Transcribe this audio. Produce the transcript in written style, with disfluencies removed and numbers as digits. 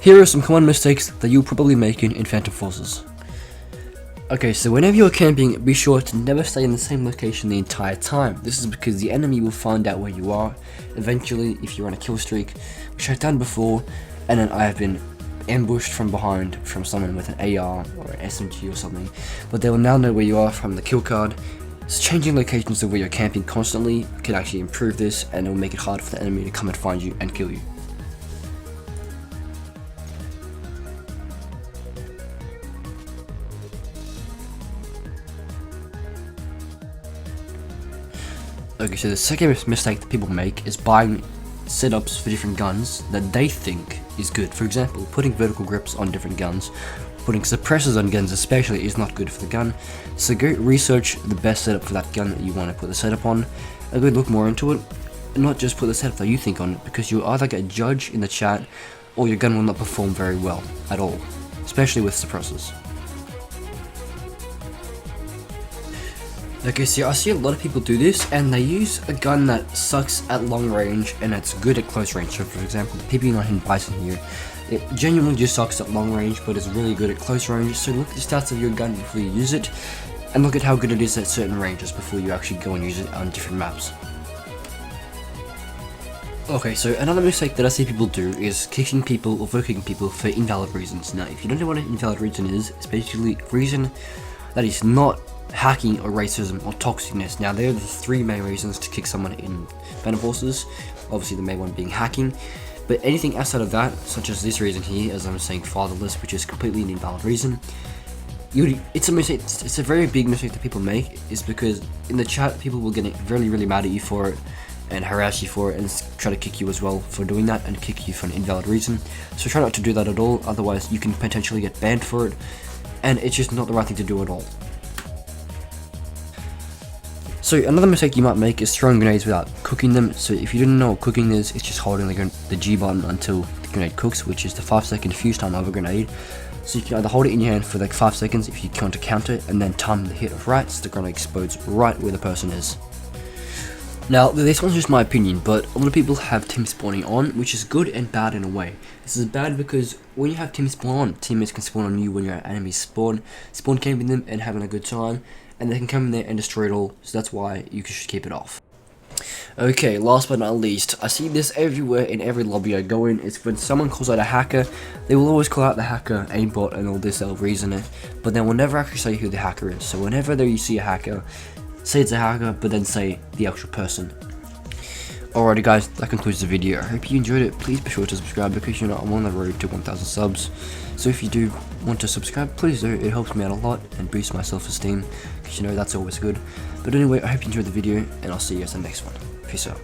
Here are some common mistakes that you'll probably make in Phantom Forces. Okay, so whenever you're camping, be sure to never stay in the same location the entire time. This is because the enemy will find out where you are eventually if you're on a kill streak, which I've done before, and then I have been ambushed from behind from someone with an AR or an SMG or something, but they will now know where you are from the kill card. So changing locations of where you're camping constantly can actually improve this, and it will make it harder for the enemy to come and find you and kill you. Okay, so the second mistake that people make is buying setups for different guns that they think is good. For example, putting vertical grips on different guns, putting suppressors on guns especially is not good for the gun. So go research the best setup for that gun that you want to put the setup on, and go look more into it, and not just put the setup that you think on it, because you'll either get judged in the chat or your gun will not perform very well at all, especially with suppressors. Okay, so I see a lot of people do this, and they use a gun that sucks at long range and it's good at close range. So for example, the PP19 Bison here, it genuinely just sucks at long range, but it's really good at close range. So look at the stats of your gun before you use it, and look at how good it is at certain ranges before you actually go and use it on different maps. Okay, so another mistake that I see people do is kicking people or voting people for invalid reasons. Now, if you don't know what an invalid reason is, it's basically a reason that is not hacking or racism or toxicness. Now, they're the three main reasons to kick someone in Phantom Forces, obviously the main one being hacking, but anything outside of that, such as this reason here, as I'm saying, fatherless, which is completely an invalid reason, it's a mistake. It's a very big mistake that people make, is because in the chat people will get really mad at you for it and harass you for it and try to kick you as well for doing that and kick you for an invalid reason. So try not to do that at all, otherwise you can potentially get banned for it, and it's just not the right thing to do at all. So another mistake you might make is throwing grenades without cooking them. So if you didn't know what cooking is, it's just holding the G button until the grenade cooks, which is the 5-second fuse time of a grenade. So you can either hold it in your hand for like 5 seconds if you can't counter it, and then time the hit of right so the grenade explodes right where the person is. Now, this one's just my opinion, but a lot of people have team spawning on, which is good and bad in a way. This is bad because when you have team spawn on, teammates can spawn on you when your enemies spawn camping them and having a good time, and they can come in there and destroy it all, so that's why you should keep it off. Okay, last but not least, I see this everywhere in every lobby I go in. It's when someone calls out a hacker, they will always call out the hacker, aimbot, and all this, they'll reason it, but they will never actually say who the hacker is. So whenever you see a hacker, say it's a hacker, but then say the actual person. Alrighty guys, that concludes the video. I hope you enjoyed it. Please be sure to subscribe, because you know I'm on the road to 1,000 subs. So if you do want to subscribe, please do. It helps me out a lot and boosts my self-esteem, because you know that's always good. But anyway, I hope you enjoyed the video, and I'll see you guys in the next one. Peace out.